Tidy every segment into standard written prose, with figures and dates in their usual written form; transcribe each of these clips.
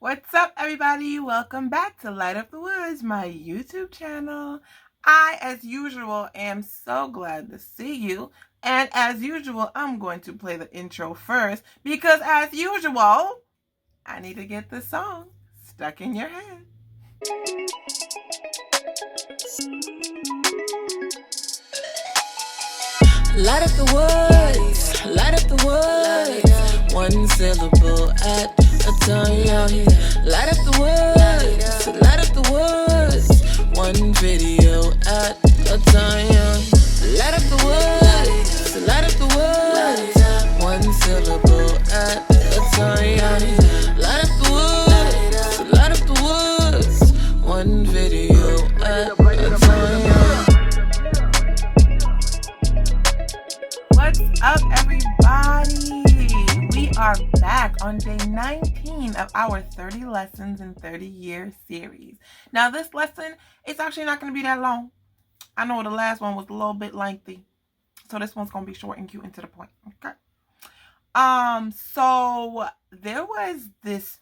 What's up, everybody? Welcome back to Light Up the Woods, my YouTube channel. I, as usual, am so glad to see you. And as usual, I'm going to play the intro first because, as usual, I need to get this song stuck in your head. Light up the woods, light up the woods. One syllable at a time. Light up the woods, light up the woods. One video at a time. Light up the woods, light up the woods. One syllable at a time. Light up the woods, light up the woods. One video at a time. What's up, everybody? We are back on day 19 of our 30 lessons in 30 year series. Now, this lesson, it's actually not going to be that long. I know the last one was a little bit lengthy, so this one's going to be short and cute and to the point. Okay. So there was this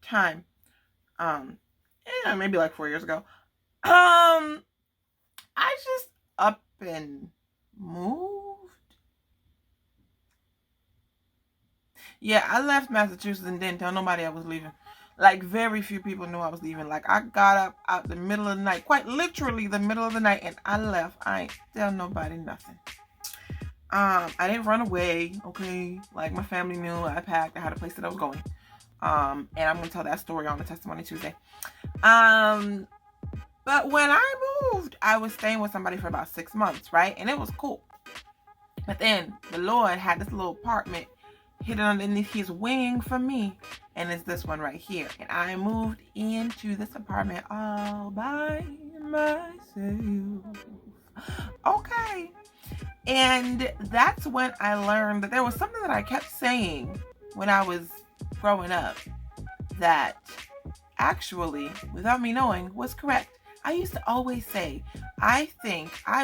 time, maybe like 4 years ago. I just up and moved. Yeah, I left Massachusetts and didn't tell nobody I was leaving. Like, very few people knew I was leaving. Like, I got up out the middle of the night, quite literally the middle of the night, and I left. I ain't tell nobody nothing. I didn't run away, okay? Like, my family knew. I packed. I had a place that I was going. And I'm going to tell that story on the Testimony Tuesday. But when I moved, I was staying with somebody for about 6 months, right? And it was cool. But then the Lord had this little apartment hidden underneath his wing for me, and it's this one right here. And I moved into this apartment all by myself. Okay. And that's when I learned that there was something that I kept saying when I was growing up that actually, without me knowing, was correct. I used to always say, I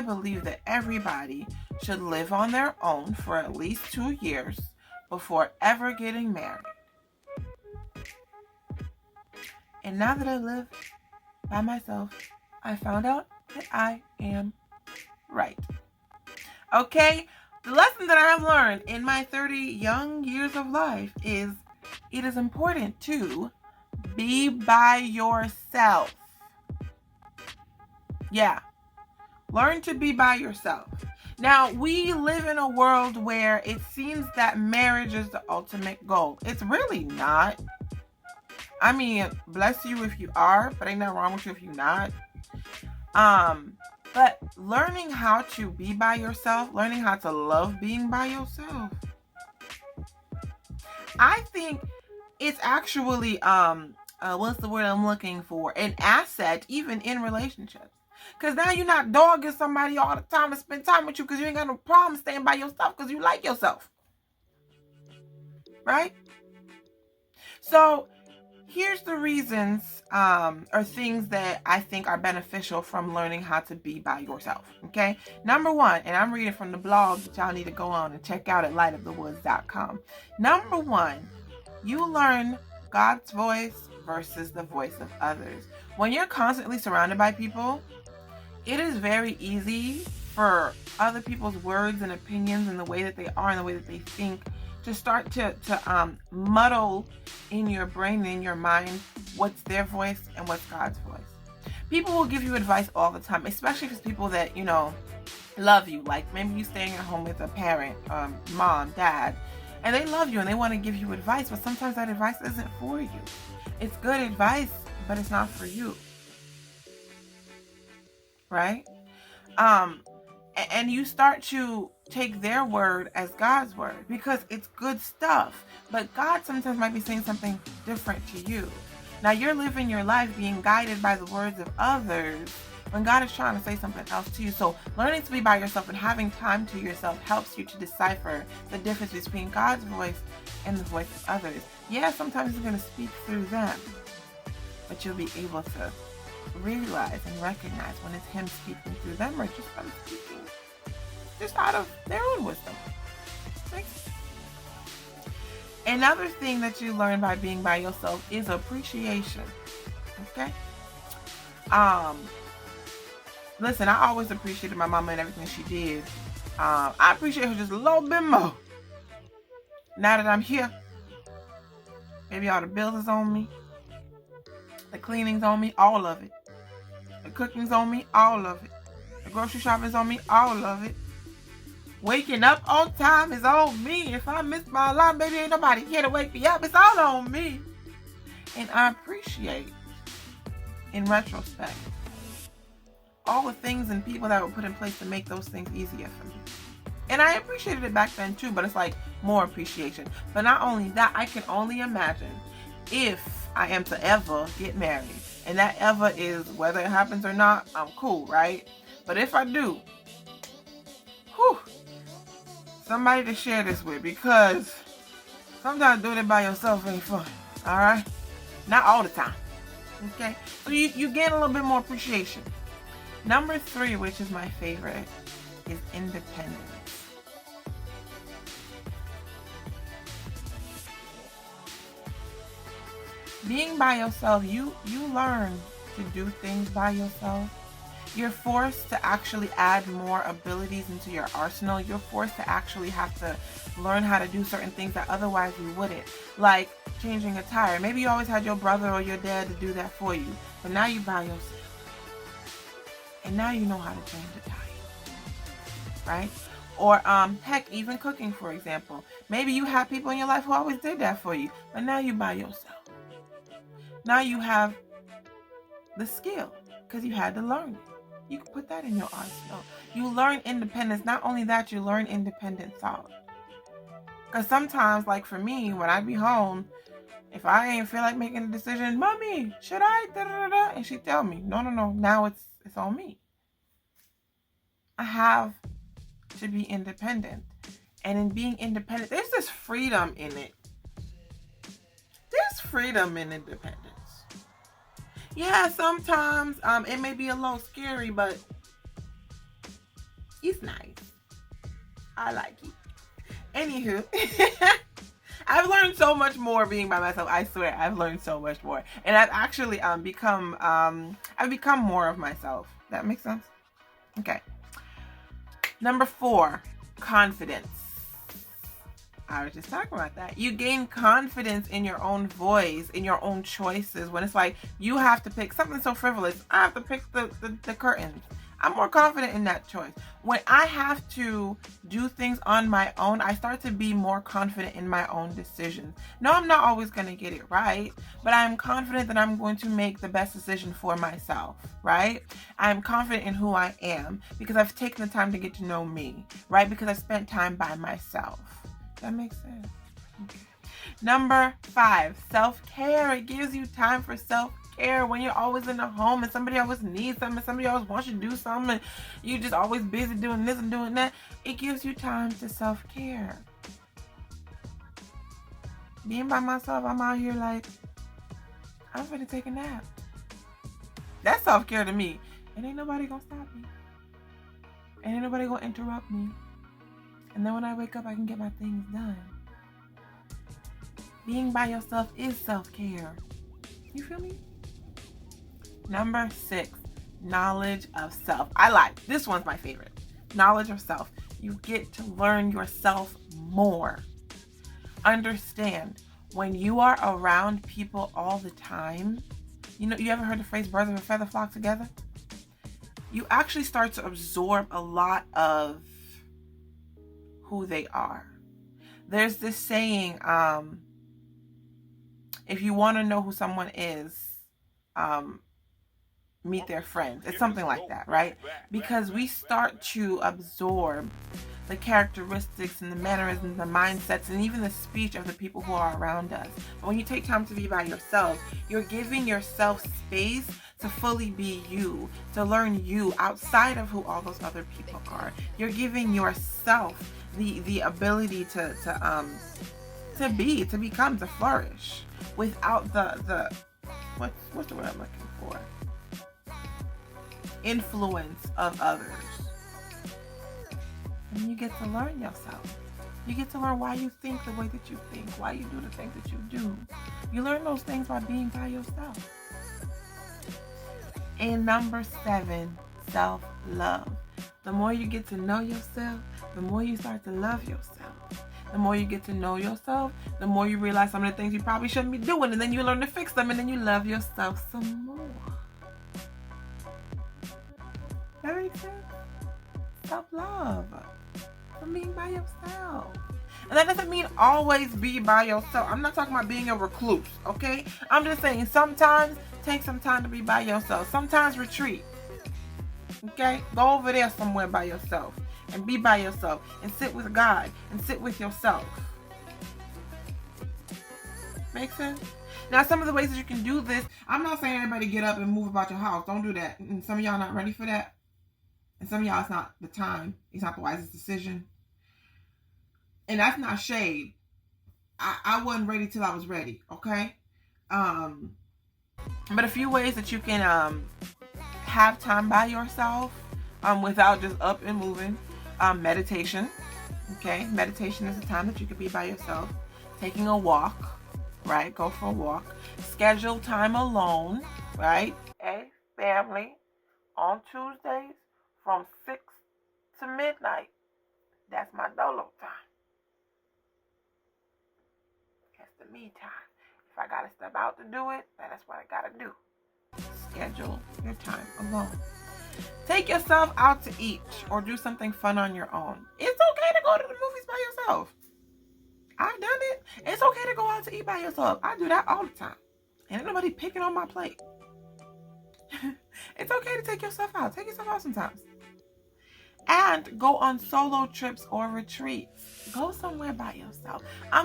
believe that everybody should live on their own for at least 2 years before ever getting married. And now that I live by myself, I found out that I am right. Okay? The lesson that I have learned in my 30 young years of life is it is important to be by yourself. Yeah. Learn to be by yourself. Now, we live in a world where it seems that marriage is the ultimate goal. It's really not. I mean, bless you if you are, but ain't nothing wrong with you if you're not. But learning how to be by yourself, learning how to love being by yourself, I think it's actually, what's the word I'm looking for? An asset, even in relationships. Because now you're not dogging somebody all the time to spend time with you because you ain't got no problem staying by yourself because you like yourself. Right? So here's the reasons or things that I think are beneficial from learning how to be by yourself. Okay? Number one, and I'm reading from the blog that y'all need to go on and check out at lightupthewoods.com. Number one, you learn God's voice versus the voice of others. When you're constantly surrounded by people, it is very easy for other people's words and opinions and the way that they are and the way that they think to start to muddle in your brain and in your mind what's their voice and what's God's voice. People will give you advice all the time, especially if it's people that, love you. Like maybe you're staying at home with a parent, mom, dad, and they love you and they want to give you advice, but sometimes that advice isn't for you. It's good advice, but it's not for you. Right? And you start to take their word as God's word because it's good stuff. But God sometimes might be saying something different to you. Now you're living your life being guided by the words of others when God is trying to say something else to you. So learning to be by yourself and having time to yourself helps you to decipher the difference between God's voice and the voice of others. Yeah, sometimes you're going to speak through them, but you'll be able to realize and recognize when it's him speaking through them or just them speaking just out of their own wisdom. Right? Another thing that you learn by being by yourself is appreciation. Okay? Listen, I always appreciated my mama and everything she did. I appreciate her just a little bit more. Now that I'm here, maybe all the bills is on me, the cleaning's on me, all of it. The cooking's on me, all of it. The grocery shopping's on me, all of it. Waking up on time is on me. If I miss my alarm, baby, ain't nobody here to wake me up. It's all on me. And I appreciate, in retrospect, all the things and people that were put in place to make those things easier for me. And I appreciated it back then too, but it's like more appreciation. But not only that, I can only imagine if I am to ever get married. And that ever is whether it happens or not, I'm cool, right? But if I do, whew, somebody to share this with, because sometimes doing it by yourself ain't fun, all right? Not all the time, okay? So you gain a little bit more appreciation. Number 3, which is my favorite, is independence. Being by yourself, you learn to do things by yourself. You're forced to actually add more abilities into your arsenal. You're forced to actually have to learn how to do certain things that otherwise you wouldn't. Like changing a tire. Maybe you always had your brother or your dad to do that for you, but now you by yourself. And now you know how to change a tire, right? Or heck, even cooking, for example. Maybe you had people in your life who always did that for you, but now you by yourself. Now you have the skill because you had to learn it. You can put that in your arsenal. You learn independence. Not only that, you learn independent thought. Because sometimes, like for me, when I be home, if I ain't feel like making a decision, Mommy, should I? Da-da-da-da, and she tell me, no. Now it's on me. I have to be independent. And in being independent, there's this freedom in it. There's freedom in independence. Yeah, sometimes it may be a little scary, but it's nice. I like it. Anywho, I've learned so much more being by myself. I swear, I've learned so much more, and I've actually become more of myself. That makes sense? Okay. Number 4, confidence. I was just talking about that. You gain confidence in your own voice, in your own choices. When it's like you have to pick something so frivolous, I have to pick the curtains. I'm more confident in that choice. When I have to do things on my own, I start to be more confident in my own decisions. No, I'm not always going to get it right, but I'm confident that I'm going to make the best decision for myself, right? I'm confident in who I am because I've taken the time to get to know me, right? Because I've spent time by myself. That makes sense. Okay. Number 5, self-care. It gives you time for self-care when you're always in the home and somebody always needs something, somebody always wants you to do something, and you're just always busy doing this and doing that. It gives you time to self-care. Being by myself, I'm out here like, I'm finna take a nap. That's self-care to me. And ain't nobody gonna stop me. And ain't nobody gonna interrupt me. And then when I wake up, I can get my things done. Being by yourself is self-care. You feel me? Number 6, knowledge of self. I like, this one's my favorite. Knowledge of self. You get to learn yourself more. Understand, when you are around people all the time, you ever heard the phrase birds of a feather flock together? You actually start to absorb a lot of who they are. There's this saying, if you want to know who someone is, meet their friends. It's something like that, right? Because we start to absorb the characteristics and the mannerisms, the mindsets, and even the speech of the people who are around us. But when you take time to be by yourself, you're giving yourself space to fully be you, to learn you outside of who all those other people are. You're giving yourself the ability to become, to flourish without the what's the word I'm looking for? Influence of others. And you get to learn yourself. You get to learn why you think the way that you think, why you do the things that you do. You learn those things by being by yourself. And number 7, self-love. The more you get to know yourself, the more you start to love yourself. The more you get to know yourself, the more you realize some of the things you probably shouldn't be doing, and then you learn to fix them, and then you love yourself some more. That makes sense? Self-love. From being by yourself. And that doesn't mean always be by yourself. I'm not talking about being a recluse, okay? I'm just saying sometimes take some time to be by yourself. Sometimes retreat. Okay? Go over there somewhere by yourself and be by yourself and sit with God and sit with yourself. Make sense? Now, some of the ways that you can do this, I'm not saying everybody get up and move about your house. Don't do that. And some of y'all not ready for that. And some of y'all, it's not the time. It's not the wisest decision. And that's not shade. I wasn't ready till I was ready, okay? But a few ways that you can have time by yourself without just up and moving. Meditation, okay? Meditation is a time that you could be by yourself. Taking a walk, right? Go for a walk. Schedule time alone, right? Hey, family, on Tuesdays from 6 to midnight. That's my dolo time. That's the me time. If I gotta step out to do it, that's what I gotta do. Schedule your time alone. Take yourself out to eat or do something fun on your own. It's okay to go to the movies by yourself. I've done it. It's okay to go out to eat by yourself. I do that all the time. And ain't nobody picking on my plate. It's okay to take yourself out. Take yourself out sometimes. And go on solo trips or retreats. Go somewhere by yourself. I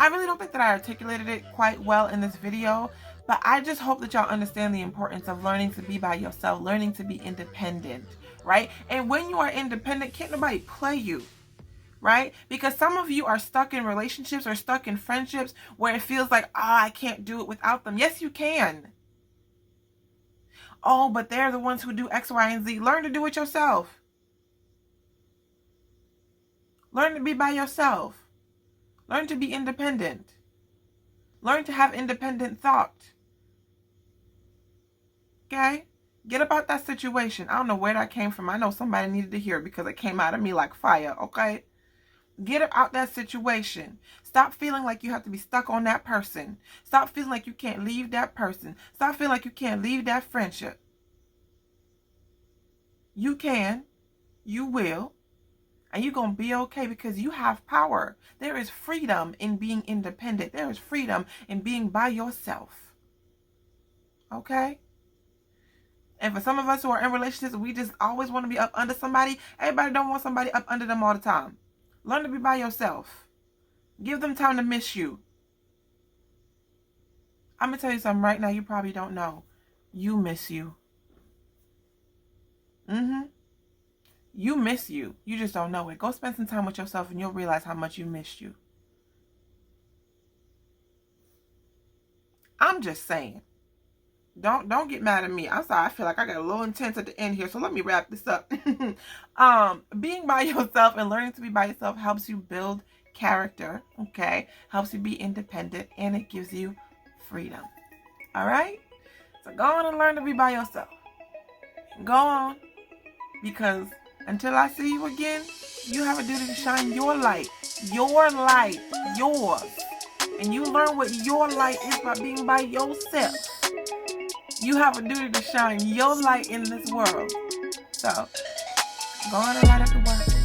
really don't think that I articulated it quite well in this video, but I just hope that y'all understand the importance of learning to be by yourself, learning to be independent, right? And when you are independent, can't nobody play you, right? Because some of you are stuck in relationships or stuck in friendships where it feels like, I can't do it without them. Yes, you can. Oh, but they're the ones who do X, Y, and Z. Learn to do it yourself. Learn to be by yourself. Learn to be independent. Learn to have independent thought. Okay? Get about that situation. I don't know where that came from. I know somebody needed to hear it because it came out of me like fire, okay? Get out that situation. Stop feeling like you have to be stuck on that person. Stop feeling like you can't leave that person. Stop feeling like you can't leave that friendship. You can. You will. And you're going to be okay because you have power. There is freedom in being independent. There is freedom in being by yourself. Okay? And for some of us who are in relationships, we just always want to be up under somebody. Everybody don't want somebody up under them all the time. Learn to be by yourself. Give them time to miss you. I'm going to tell you something right now you probably don't know. You miss you. You miss you. You just don't know it. Go spend some time with yourself and you'll realize how much you missed you. I'm just saying. Don't get mad at me. I'm sorry. I feel like I got a little intense at the end here. So let me wrap this up. Being by yourself and learning to be by yourself helps you build character. Okay. Helps you be independent and it gives you freedom. All right. So go on and learn to be by yourself. Go on. Because until I see you again, you have a duty to shine your light. Your light. Yours. And you learn what your light is by being by yourself. You have a duty to shine your light in this world. So, go on and light up the world.